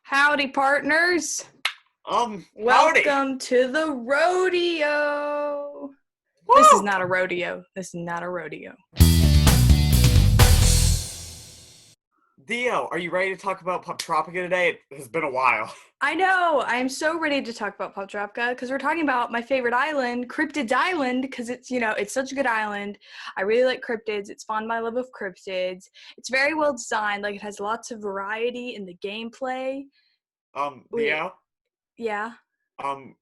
Howdy, partners. Howdy. Welcome to the rodeo. Woo! This is not a rodeo. Theo, are you ready to talk about Poptropica today? It has been a while. I know. I'm so ready to talk about Poptropica because we're talking about my favorite island, Cryptids Island, because it's such a good island. I really like cryptids. It's spawned my love of cryptids. It's very well designed. Like, it has lots of variety in the gameplay. Theo? Yeah.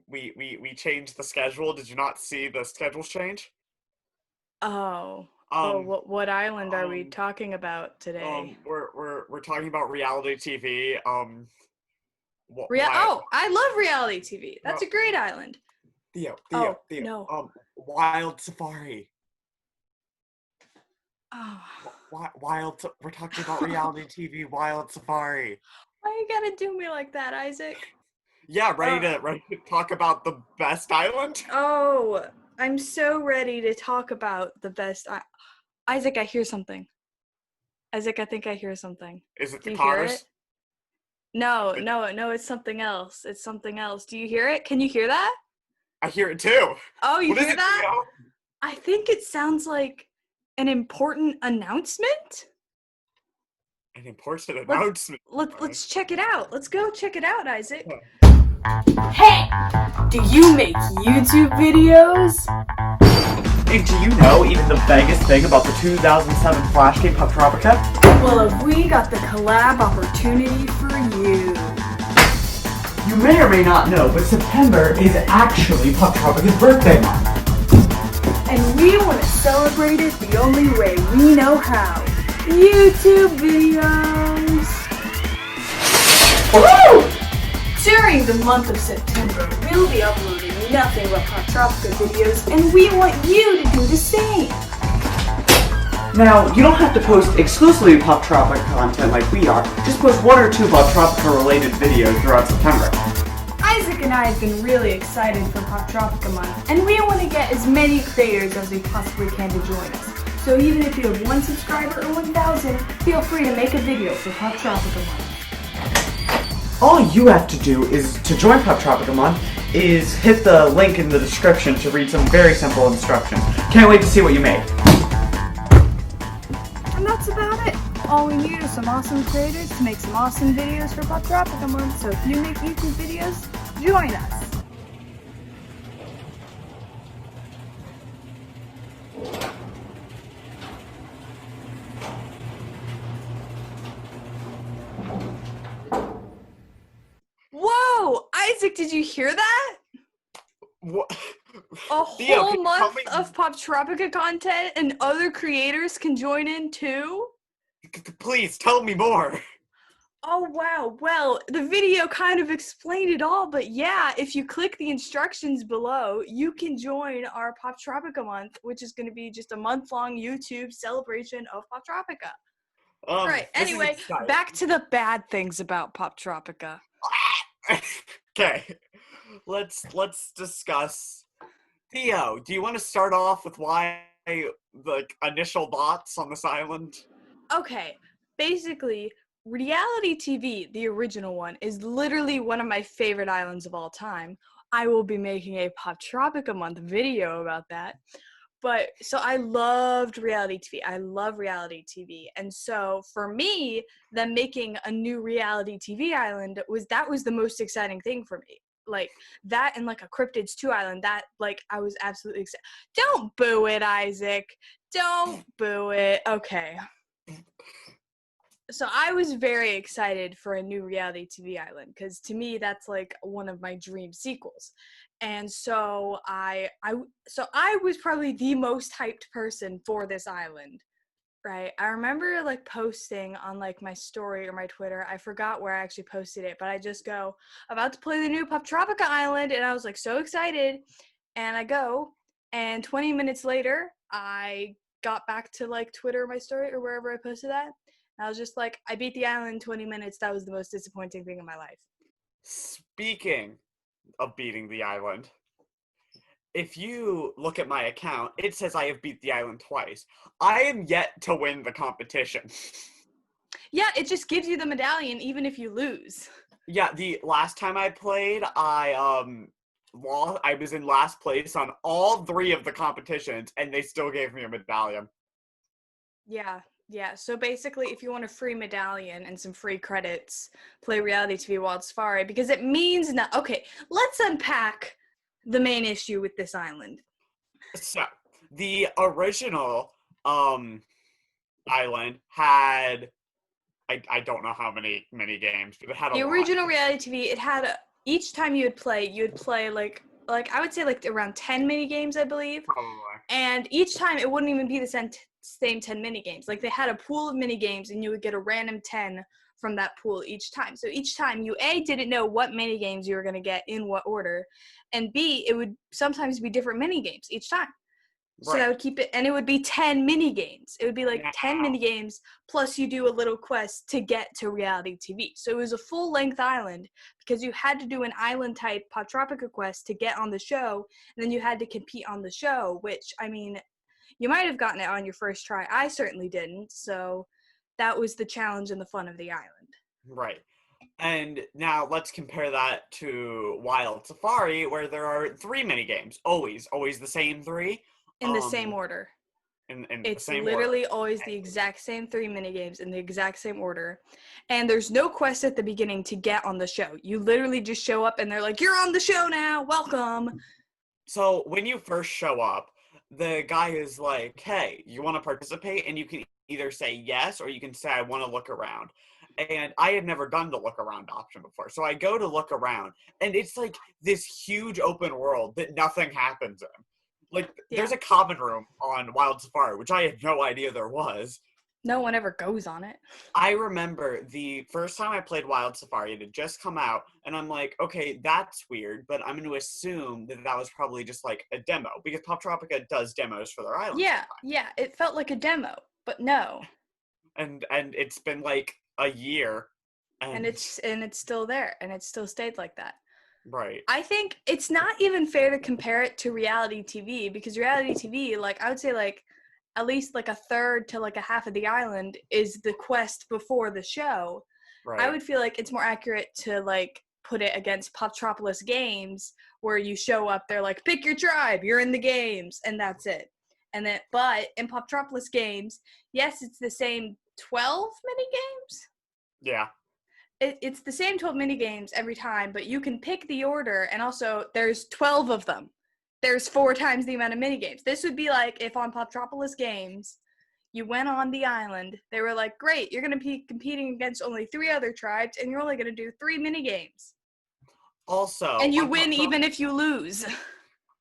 We changed the schedule. Did you not see the schedule change? What island are we talking about today? We're talking about reality TV. I love reality TV. That's a great island. Theo. No. Wild Safari. Oh. We're talking about reality TV, Wild Safari. Why you gotta do me like that, Isaac? Yeah, ready to talk about the best island? Oh, I'm so ready to talk about the best. Isaac, I hear something. Isaac, I think I hear something. Is it Do the you hear cars? it? No, it's something else. It's something else. Do you hear it? Can you hear that? I hear it too. Oh, you What is hear it, that? Theo? I think it sounds like an important announcement. An important announcement. Let's check it out. Let's go check it out, Isaac. Hey! Do you make YouTube videos? And do you know even the biggest thing about the 2007 Flash game Poptropica? Well, have we got the collab opportunity for you? You may or may not know, but September is actually Poptropica's birthday month. And we want to celebrate it the only way we know how. YouTube videos! Woo! During the month of September, we'll be uploading nothing but Poptropica videos, and we want you to do the same! Now, you don't have to post exclusively Poptropica content like we are, just post one or two Poptropica related videos throughout September. Isaac and I have been really excited for Poptropica month, and we want to get as many creators as we possibly can to join us. So even if you have 1 subscriber or 1,000, feel free to make a video for Poptropica month. All you have to do is to join Poptropica month is hit the link in the description to read some very simple instructions. Can't wait to see what you make. And that's about it. All we need is some awesome creators to make some awesome videos for Poptropica month. So if you make YouTube videos, join us. Whoa! Isaac, did you hear that? What? A Theo, whole can you tell month me- of Poptropica content and other creators can join in too? Please tell me more. Oh wow, well, the video kind of explained it all, but yeah, if you click the instructions below, you can join our Poptropica month, which is going to be just a month-long YouTube celebration of Poptropica. Right, This is anyway, exciting. back to the bad things about Poptropica. Okay, let's discuss. Theo, do you want to start off with why the initial thoughts on this island? Okay, basically, reality TV, the original one, is literally one of my favorite islands of all time. I will be making a Poptropica month video about that. But so I loved reality TV. I love reality TV. And so for me, them making a new reality TV island was the most exciting thing for me. Like that and like a Cryptids 2 island, that like I was absolutely excited. Don't boo it, Isaac. Don't boo it. Okay. So I was very excited for a new reality TV island because to me that's like one of my dream sequels. And so I was probably the most hyped person for this island, right? I remember like posting on like my story or my Twitter. I forgot where I actually posted it, but I just go about to play the new Poptropica island and I was like so excited. And I go and 20 minutes later, I got back to like Twitter or my story or wherever I posted that. I was just like, I beat the island in 20 minutes. That was the most disappointing thing in my life. Speaking of beating the island, if you look at my account, it says I have beat the island twice. I am yet to win the competition. Yeah, it just gives you the medallion even if you lose. Yeah, the last time I played, I was in last place on all 3 of the competitions, and they still gave me a medallion. Yeah, yeah. So basically, if you want a free medallion and some free credits, play Reality TV Wild Safari because it means not. Okay, let's unpack the main issue with this island. So, the original island had I don't know how many games, but it had a The lot. original Reality TV, it had each time you would play like I would say like around 10 mini games, I believe. Probably. And each time it wouldn't even be the same 10 mini games. Like they had a pool of mini games and you would get a random 10 from that pool each time. So each time you A, didn't know what mini games you were going to get in what order, and B, it would sometimes be different mini games each time. So that Right. would keep it, and it would be 10 mini games. It would be like 10 Now, mini games plus you do a little quest to get to reality TV. So it was a full length island because you had to do an island type Poptropica quest to get on the show, and then you had to compete on the show, which I mean, you might have gotten it on your first try. I certainly didn't. So that was the challenge and the fun of the island. right. And now let's compare that to Wild Safari, where there are 3 mini games. Always the same 3. In the same order. In the It's same literally order. always the exact same 3 mini games in the exact same order. And there's no quest at the beginning to get on the show. You literally just show up and they're like, "You're on the show now. Welcome." So when you first show up, the guy is like, "Hey, you want to participate?" And you can either say yes or you can say, "I want to look around." And I had never done the look around option before. So I go to look around, and it's like this huge open world that nothing happens in. Like, Yeah. there's a common room on Wild Safari, which I had no idea there was. No one ever goes on it. I remember the first time I played Wild Safari, it had just come out, and I'm like, okay, that's weird, but I'm going to assume that that was probably just like a demo, because Poptropica does demos for their island Yeah, sometimes. yeah. It felt like a demo, but no. And it's been like a year, And and it's still there, and it still stayed like that. right, I think it's not even fair to compare it to reality TV because reality TV, like I would say like at least like a third to like a half of the island is the quest before the show. I right. would feel like it's more accurate to like put it against Poptropolis games where you show up, they're like, pick your tribe, you're in the games, and that's it. And then but in Poptropolis games, yes, it's the same 12 mini games. Yeah. It's the same 12 mini games every time, but you can pick the order, and also there's 12 of them. There's 4 times the amount of mini games. This would be like if on Poptropolis games, you went on the island, they were like, great, you're going to be competing against only 3 other tribes, and you're only going to do 3 mini games. Also, And you on win even if you lose.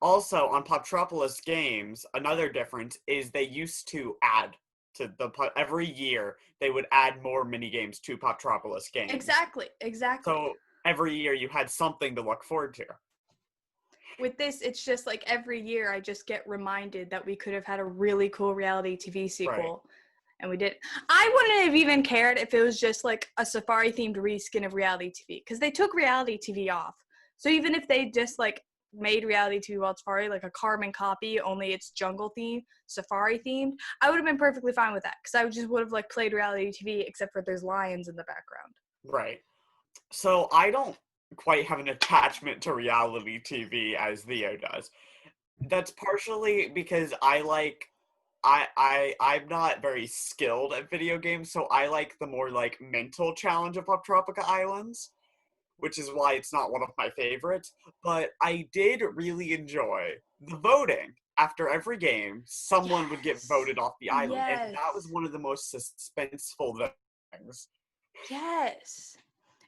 Also, on Poptropolis games, another difference is they used to add to every year they would add more mini games to Poptropolis games. Exactly. So every year you had something to look forward to. With this, it's just like every year I just get reminded that we could have had a really cool reality TV sequel. Right. And we didn't. I wouldn't have even cared if it was just like a safari themed reskin of reality TV, because they took reality TV off. So even if they just like made reality TV Wild Safari like a carbon copy, only it's jungle themed, safari themed, I would have been perfectly fine with that, because I would have like played reality TV, except for there's lions in the background. Right. So I don't quite have an attachment to reality TV as Theo does. That's partially because I'm not very skilled at video games, so I like the more like mental challenge of Poptropica Islands, which is why it's not one of my favorites. But I did really enjoy the voting. After every game, someone would get voted off the island, and that was one of the most suspenseful things. Yes.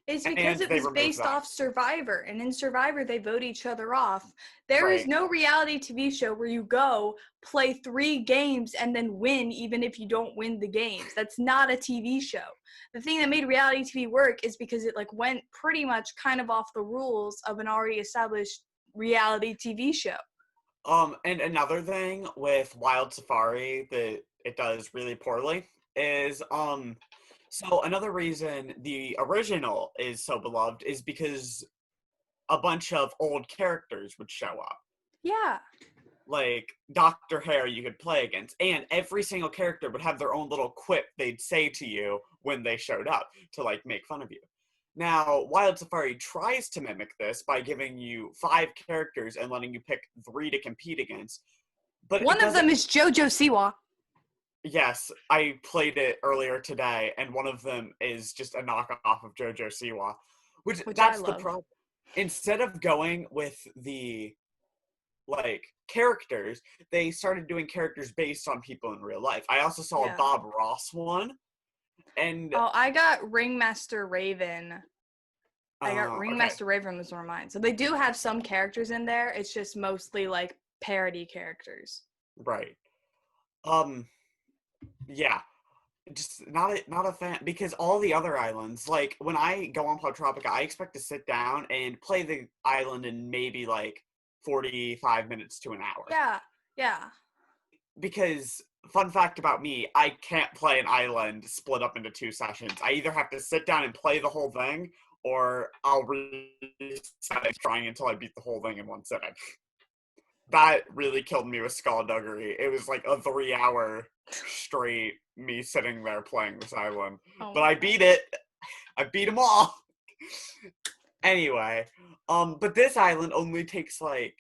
It's because it was based off Survivor, and in Survivor, they vote each other off. There is no reality TV show where you go, play 3 games, and then win even if you don't win the games. That's not a TV show. The thing that made reality TV work is because it like went pretty much kind of off the rules of an already established reality TV show. And another thing with Wild Safari that it does really poorly is, so another reason the original is so beloved is because a bunch of old characters would show up. Yeah. Like Dr. Hare you could play against, and every single character would have their own little quip they'd say to you when they showed up to like make fun of you. Now, Wild Safari tries to mimic this by giving you 5 characters and letting you pick 3 to compete against. But One of them is JoJo Siwa. Yes, I played it earlier today, and one of them is just a knockoff of JoJo Siwa. Which that's the problem. Instead of going with the, like, characters, they started doing characters based on people in real life. I also saw a Bob Ross one, and... Oh, I got Ringmaster Raven. Ringmaster Raven was one of mine. So they do have some characters in there. It's just mostly, like, parody characters. Right. Yeah. Just not a fan, because all the other islands, like, when I go on Poptropica, I expect to sit down and play the island in maybe, like, 45 minutes to an hour. Yeah. Because, fun fact about me, I can't play an island split up into 2 sessions. I either have to sit down and play the whole thing, or I'll reset trying until I beat the whole thing in one sitting. That really killed me with Skullduggery. It was like a 3-hour straight me sitting there playing this island. But I beat it. I beat them all. Anyway, but this island only takes like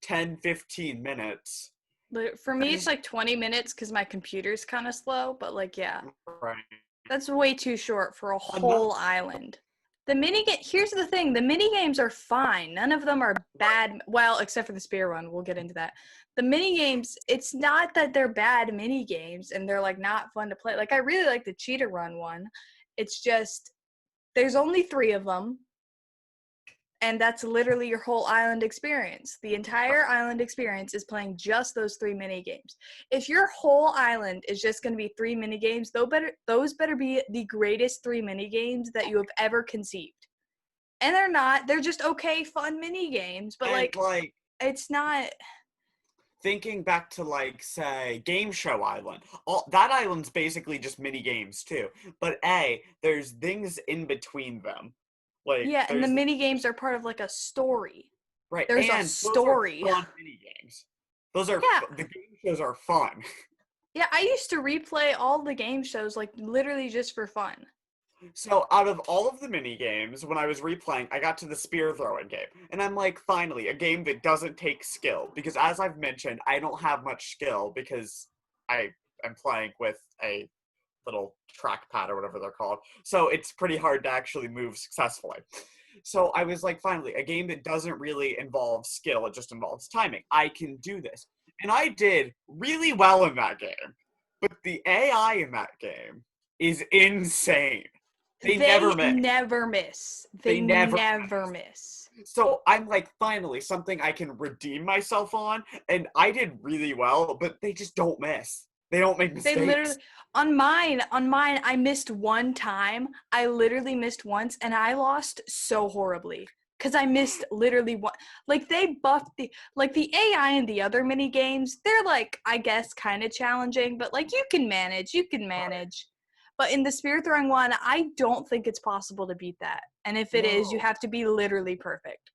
10-15 minutes. But for me, it's like 20 minutes because my computer's kind of slow. But like, yeah, right. That's way too short for a whole island. Here's the thing: the mini games are fine. None of them are bad. Well, except for the spear one. We'll get into that. The mini games, it's not that they're bad mini games and they're like not fun to play. Like, I really like the cheetah run one. It's just there's only 3 of them, and that's literally your whole island experience. The entire island experience is playing just those 3 mini games. If your whole island is just going to be 3 mini games, those better be the greatest 3 mini games that you have ever conceived. And they're not. They're just okay, fun mini games, but like it's not. Thinking back to, like, say, Game Show Island. That island's basically just mini games too. But there's things in between them. Like, yeah, and the mini games are part of like a story. Right. There's a story. Those are fun mini games. The game shows are fun. Yeah, I used to replay all the game shows like literally just for fun. So out of all of the mini games, when I was replaying, I got to the spear throwing game. And I'm like, finally, a game that doesn't take skill. Because as I've mentioned, I don't have much skill because I am playing with a little trackpad or whatever they're called. So it's pretty hard to actually move successfully. So I was like, finally, a game that doesn't really involve skill, it just involves timing. I can do this. And I did really well in that game. But the AI in that game is insane. They never miss. They never miss. So I'm like, finally, something I can redeem myself on. And I did really well, but they just don't miss. They don't make mistakes. They literally, on mine, I missed one time. I literally missed once, and I lost so horribly. Because I missed literally one. Like, they buffed the AI in the other mini games. They're, like, I guess, kind of challenging. But, like, you can manage. But in the spear throwing one, I don't think it's possible to beat that. And if it is, you have to be literally perfect.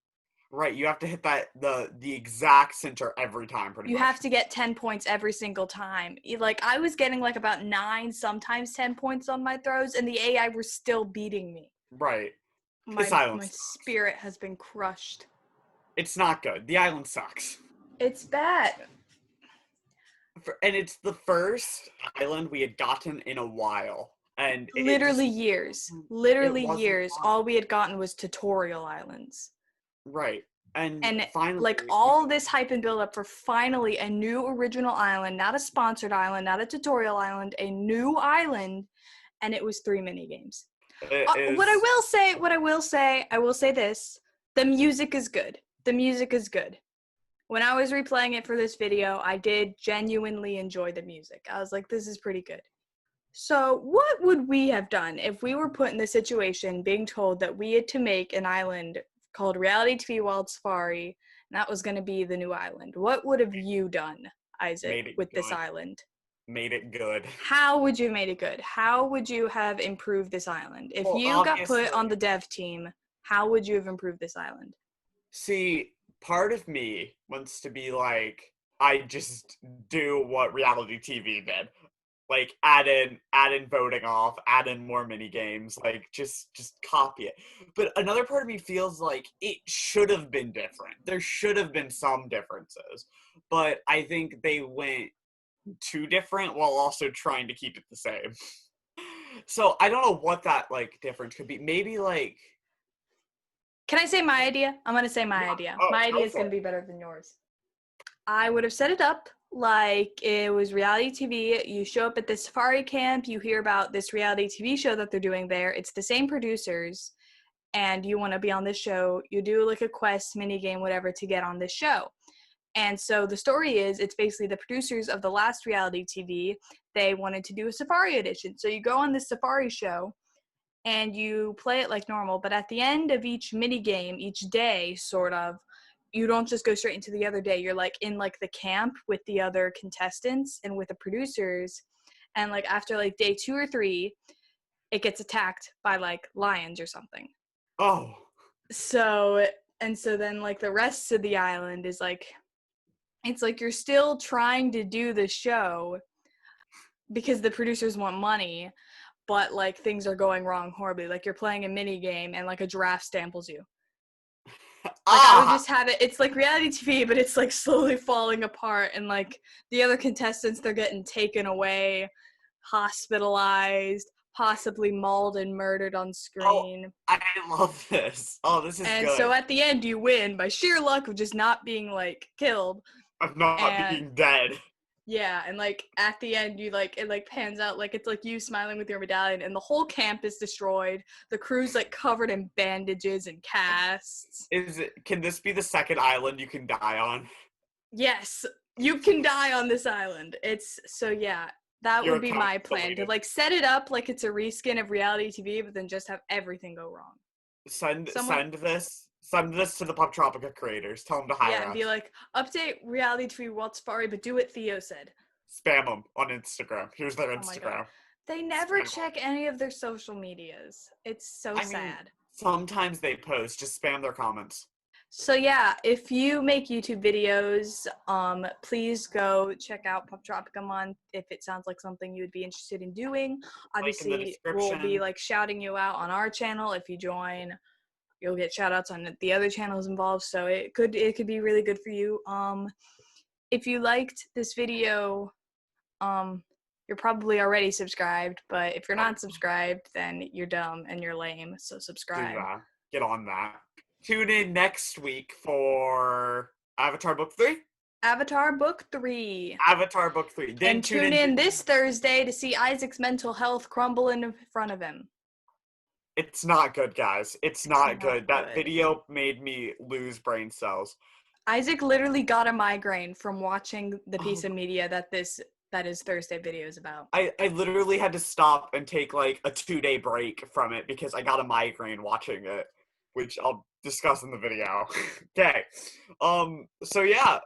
Right, you have to hit that the exact center every time, pretty much. You have to get 10 points every single time. Like, I was getting like about 9, sometimes 10 points on my throws, and the AI were still beating me. Right. My spirit has been crushed. It's not good. The island sucks. It's bad. And it's the first island we had gotten in a while. And literally years. All we had gotten was tutorial islands. Right. And finally, like, all this hype and build up for finally a new original island, not a sponsored island, not a tutorial island, a new island, and it was 3 mini games. What I will say this: the music is good. When I was replaying it for this video, I did genuinely enjoy the music. I was like, this is pretty good. So what would we have done if we were put in the situation being told that we had to make an island called Reality TV Wild Safari, and that was going to be the new island? What would have you done, Isaac, with this island? Made it good. How would you have made it good? How would you have improved this island? If you got put on the dev team, how would you have improved this island? See, part of me wants to be like, I just do what reality TV did. Like add in voting off, add in more mini games, like just copy it. But another part of me feels like it should have been different. There should have been some differences. But I think they went too different while also trying to keep it the same. So I don't know what that like difference could be. Maybe like Can I say my idea? I'm going to say my idea. Oh, My go idea is for going to it. be better than yours. I would have set it up like it was reality TV. You show up at the safari camp, you hear about this reality TV show that they're doing there. It's the same producers, and you want to be on this show. You do like a quest, mini game, whatever, to get on this show. And so the story is, it's basically the producers of the last reality TV. They wanted to do a safari edition. So you go on this safari show and you play it like normal, but at the end of each mini game, each day, sort of, you don't just go straight into the other day. You're like in like the camp with the other contestants and with the producers, and like after like day 2 or 3, it gets attacked by like lions or something. Oh. So then like the rest of the island is like, it's like you're still trying to do the show because the producers want money, but like things are going wrong horribly. Like you're playing a mini game and like a giraffe stamples you. Like I would just have it, it's like reality TV, but it's like slowly falling apart, and like the other contestants, they're getting taken away, hospitalized, possibly mauled and murdered on Oh, screen. I love this. Oh, this is And good. so at the end you win by sheer luck of just not being like killed. Of not And being dead. yeah, and like at the end you like, it like pans out like it's like you smiling with your medallion, and the whole camp is destroyed. The crew's like covered in bandages and casts. Can this be the second island you can die on? Yes, you can die on this island. It's so yeah, that Your would be my account plan, to deleted. like set it up like it's a reskin of reality TV, but then just have everything go wrong. Send Someone send this to the Poptropica creators. Tell them to hire Yeah, and us. be like, update reality TV World Safari, but do what Theo said. Spam them on Instagram. Here's their Oh my god. Instagram. They never Spam 'em. check any of their social medias. It's so I mean, sad. sometimes they post. Just spam their comments. So yeah, if you make YouTube videos, please go check out Poptropica Month if it sounds like something you would be interested in doing. Link in the Obviously, we'll be description. like shouting you out on our channel. If you join, you'll get shout outs on the other channels involved. So it could be really good for you. If you liked this video, you're probably already subscribed, but if you're not subscribed, then you're dumb and you're lame. So Do subscribe. that. Get on that. Tune in next week for Avatar Book 3. Avatar Book 3. Avatar Book 3. Then And tune in this Thursday to see Isaac's mental health crumble in front of him. It's not good, guys. It's not good. That good. video made me lose brain cells. Isaac literally got a migraine from watching the piece of media that is Thursday video is about. I literally had to stop and take like a 2-day break from it because I got a migraine watching it, which I'll discuss in the video. Okay. So yeah,